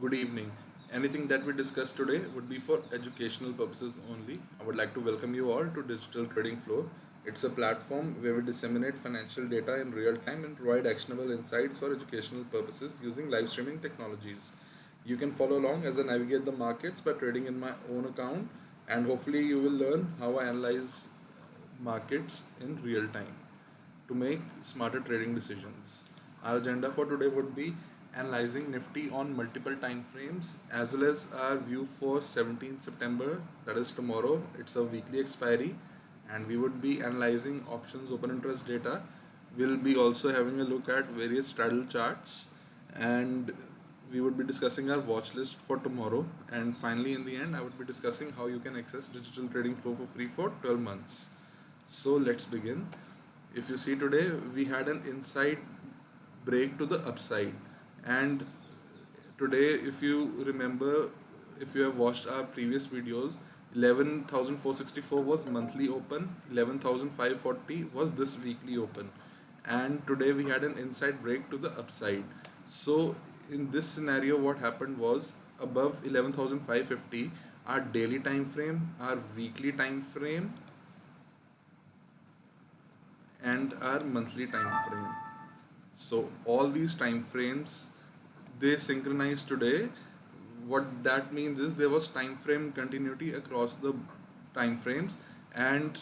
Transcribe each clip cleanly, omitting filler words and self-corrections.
good evening. Anything that we discuss today would be for educational purposes only. I would like to welcome you all to Digital Trading Floor. It's a platform where we disseminate financial data in real time and provide actionable insights for educational purposes using live streaming technologies. You can follow along as I navigate the markets by trading in my own account, and hopefully, you will learn how I analyze markets in real time to make smarter trading decisions. Our agenda for today would be analyzing Nifty on multiple time frames as well as our view for 17th September, that is tomorrow. It's a weekly expiry, and we would be analyzing options open interest data. We'll be also having a look at various straddle charts, and we would be discussing our watch list for tomorrow. And finally, in the end, I would be discussing how you can access digital trading flow for free for 12 months. So let's begin. If you see today, we had an inside break to the upside, and today, if you remember, if you have watched our previous videos, 11,464 was monthly open, 11,540 was this weekly open, and today we had an inside break to the upside. So in this scenario, what happened was above 11,550, our daily time frame, our weekly time frame, and our monthly time frame. So all these time frames, they synchronized today. What that means is there was time frame continuity across the time frames, and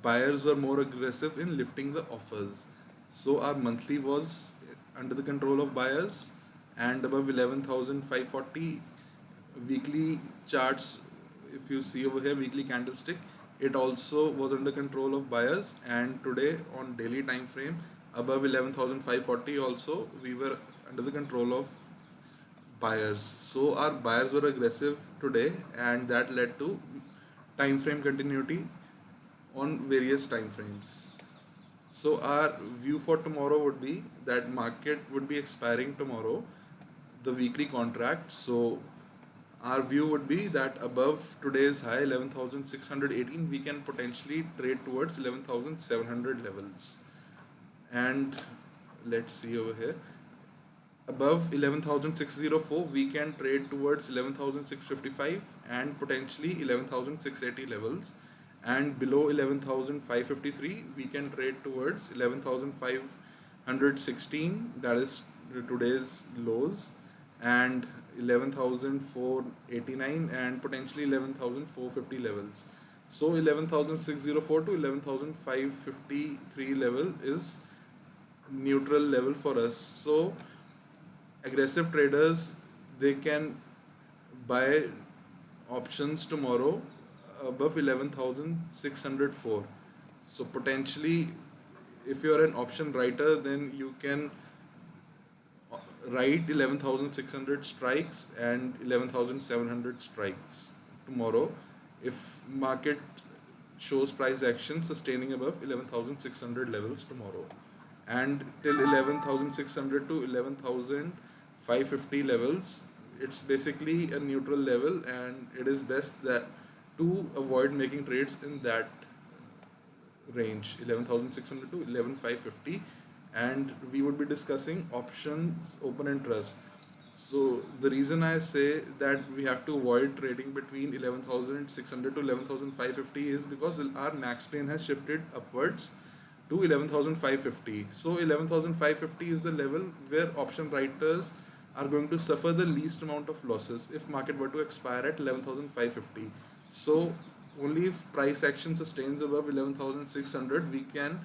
buyers were more aggressive in lifting the offers. So our monthly was under the control of buyers, and above 11,540 weekly charts, if you see over here, weekly candlestick, it also was under control of buyers. And today on daily time frame, above 11,540 also, we were under the control of buyers. So our buyers were aggressive today, and that led to time frame continuity on various time frames. So our view for tomorrow would be that market would be expiring tomorrow, the weekly contract. So our view would be that above today's high 11,618, we can potentially trade towards 11,700 levels. And let's see over here, above 11,604 we can trade towards 11,655 and potentially 11,680 levels, and below 11,553 we can trade towards 11,516, that is today's lows, and 11,489 and potentially 11,450 levels. So 11,604 to 11,553 level is neutral level for us. So aggressive traders, they can buy options tomorrow above 11,604. So potentially, if you are an option writer, then you can write 11,600 strikes and 11,700 strikes tomorrow if market shows price action sustaining above 11,600 levels tomorrow. And till 11,600 to 11,550 levels, it's basically a neutral level, and it is best that to avoid making trades in that range, 11,600 to 11,550. And we would be discussing options open interest. So the reason I say that we have to avoid trading between 11,600 to 11,550 is because our max pain has shifted upwards to 11,550. So 11,550 is the level where option writers are going to suffer the least amount of losses if market were to expire at 11,550. So only if price action sustains above 11,600, we can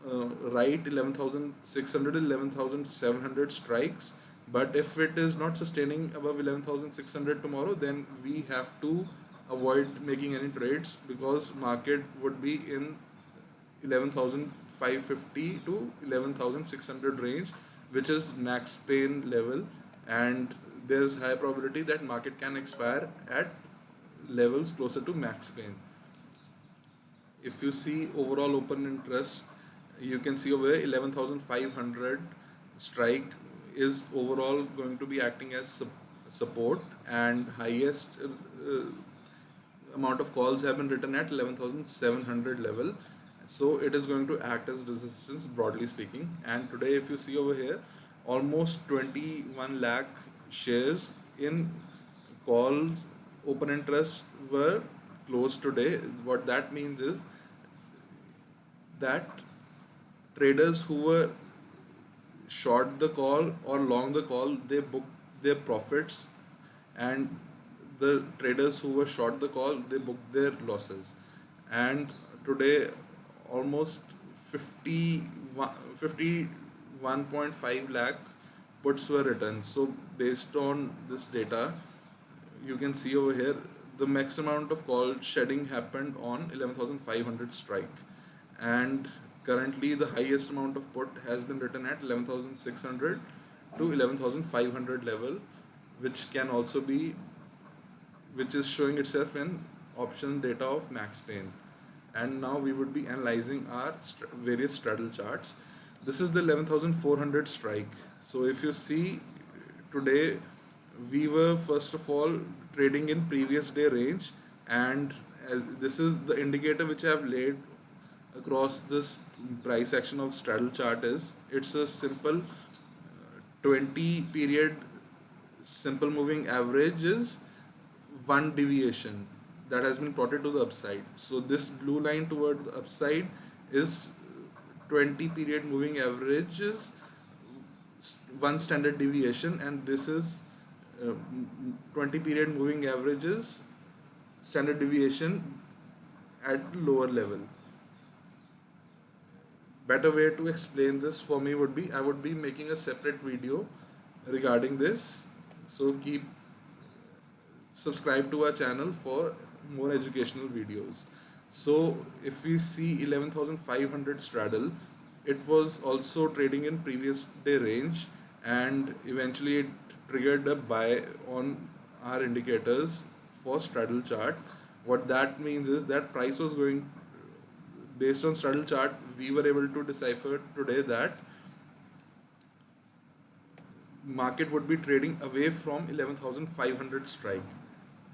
write 11,600 11,700 strikes. But if it is not sustaining above 11,600 tomorrow, then we have to avoid making any trades, because market would be in 11,550 to 11,600 range, which is max pain level, and there's high probability that market can expire at levels closer to max pain. If you see overall open interest, you can see over 11,500 strike is overall going to be acting as support, and highest amount of calls have been written at 11,700 level. So it is going to act as resistance, broadly speaking. And today, if you see over here, almost 21 lakh shares in calls open interest were closed today. What that means is that traders who were short the call or long the call, they booked their profits, and the traders who were short the call, they booked their losses. And today almost 51.5 lakh puts were written. So based on this data, you can see over here the max amount of call shedding happened on 11,500 strike, and currently the highest amount of put has been written at 11,600 to 11,500 level, which can also be, which is showing itself in option data of Max Payne. And now we would be analyzing our various straddle charts. This is the 11,400 strike. So if you see today, we were first of all trading in previous day range, and this is the indicator which I have laid across this price action of straddle chart. Is it's a simple 20 period simple moving average is one deviation that has been plotted to the upside. So this blue line toward the upside is 20 period moving average is one standard deviation, and this is 20 period moving averages standard deviation at lower level. Better way to explain this for me would be, I would be making a separate video regarding this. So keep subscribe to our channel for more educational videos. So if we see 11,500 straddle, it was also trading in previous day range, and eventually it triggered a buy on our indicators for straddle chart. What that means is that price was going, based on straddle chart, we were able to decipher today that market would be trading away from 11,500 strike.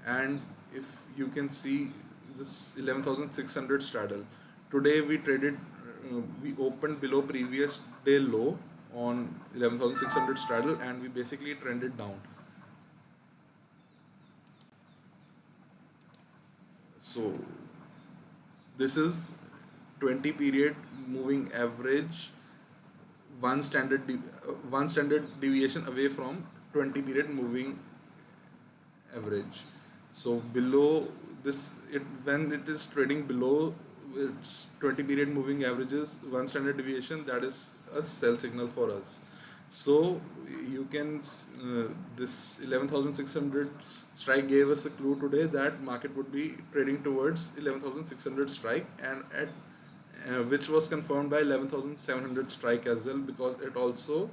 And if you can see this 11,600 straddle, today we traded, we opened below previous day low on 11,600 straddle, and we basically trended down. So this is 20 period moving average, one standard deviation away from 20 period moving average. So below this, it when it is trading below its 20 period moving averages, one standard deviation, that is a sell signal for us. So you can this 11,600 strike gave us a clue today that market would be trading towards 11,600 strike, and at which was confirmed by 11,700 strike as well, because it also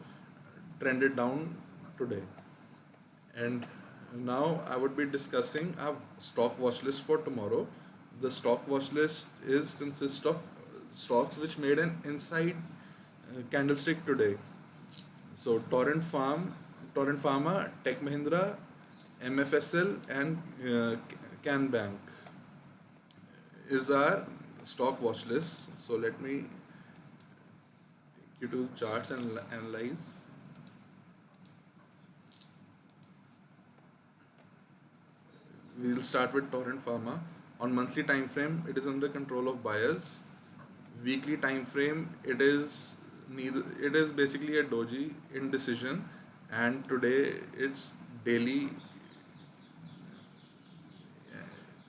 trended down today. And now I would be discussing our stock watch list for tomorrow. The stock watch list is consists of stocks which made an inside candlestick today. So Torrent Pharma, Tech Mahindra, MFSL, and Can Bank is our stock watch list. So let me take you to charts and analyze. We'll start with Torrent Pharma. On monthly time frame, it is under control of buyers. Weekly time frame, it is neither. It is basically a doji indecision, and today its daily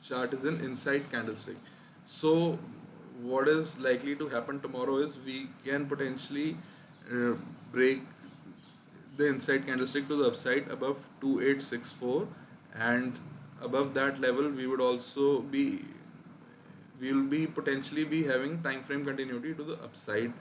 chart is an inside candlestick. So what is likely to happen tomorrow is we can potentially uh, break the inside candlestick to the upside above 2864, and above that level we will be potentially be having time frame continuity to the upside,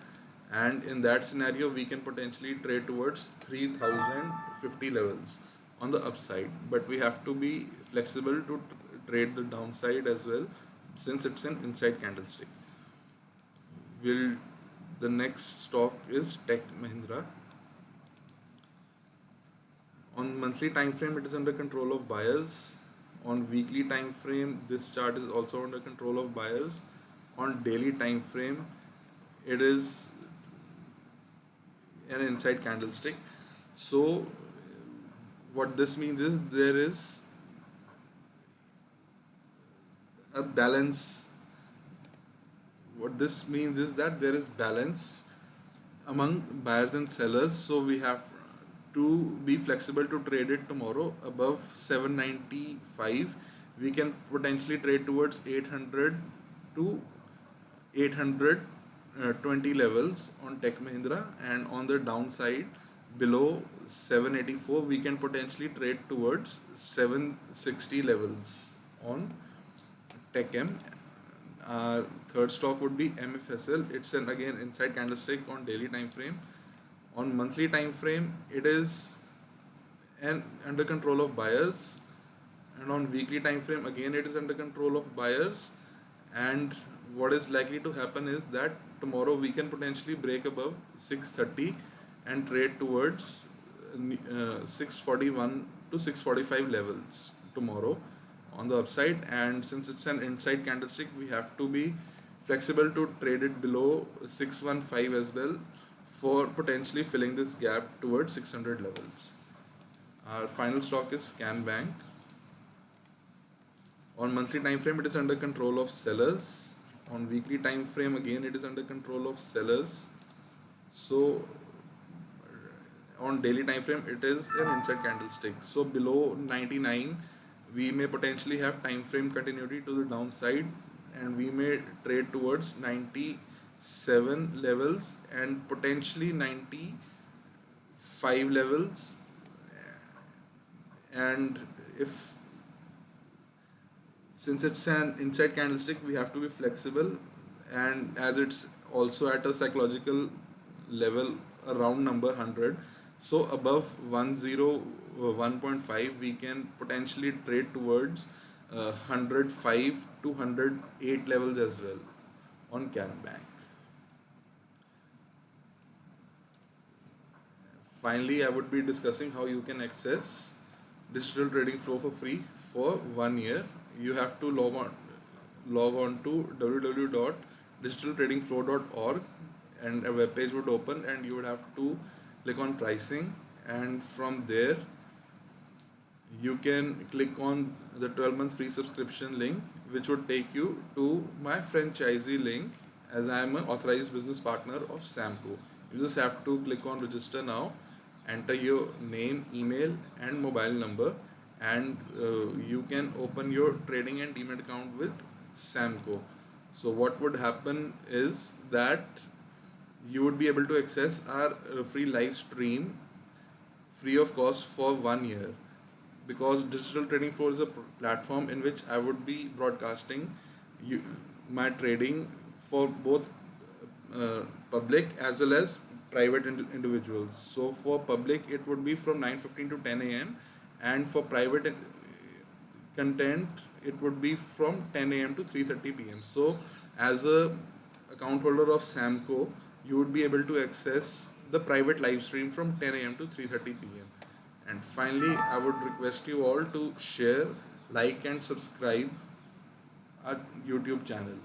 and in that scenario we can potentially trade towards 3050 levels on the upside, but we have to be flexible to trade the downside as well, since it's an inside candlestick. Will The next stock is Tech Mahindra. On monthly time frame, it is under control of buyers. On weekly time frame, this chart is also under control of buyers. On daily time frame, it is an inside candlestick. So What this means is there is a balance. What this means is that there is balance among buyers and sellers, so we have to be flexible to trade it tomorrow above 795. We can potentially trade towards 800 to 820 levels on Tech Mahindra, and on the downside below 784 we can potentially trade towards 760 levels on Tech M. Our third stock would be MFSL. It's an again inside candlestick on daily time frame. On monthly time frame, it is an under control of buyers, and on weekly time frame again it is under control of buyers. And what is likely to happen is that tomorrow we can potentially break above 630 and trade towards 641 to 645 levels tomorrow on the upside. And since it's an inside candlestick, we have to be flexible to trade it below 615 as well for potentially filling this gap towards 600 levels. Our final stock is Can Bank. On monthly time frame, it is under control of sellers. On weekly time frame, again it is under control of sellers. So on daily time frame, it is an inside candlestick. So below 99, we may potentially have time frame continuity to the downside, and we may trade towards 97 levels and potentially 95 levels. And if since it's an inside candlestick, we have to be flexible, and as it's also at a psychological level, a round number 100, so above 101.5 we can potentially trade towards 105 to 108 levels as well on Can Bank. Finally, I would be discussing how you can access digital trading flow for free for 1 year. You have to log on to www.digitaltradingflow.org, and a web page would open, and you would have to click on pricing, and from there you can click on the 12-month free subscription link, which would take you to my franchisee link, as I am an authorized business partner of Samco. You just have to click on register now, enter your name, email and mobile number, and you can open your trading and demat account with Samco. So what would happen is that you would be able to access our free live stream free of cost for 1 year, because Digital Trading Floor is a platform in which I would be broadcasting my trading for both public as well as private individuals. So for public it would be from 9:15 to 10 a.m. and for private content it would be from 10 a.m. to 3:30 p.m. So as a account holder of Samco, you would be able to access the private live stream from 10 a.m. to 3:30 p.m. And finally, I would request you all to share, like and subscribe our YouTube channel.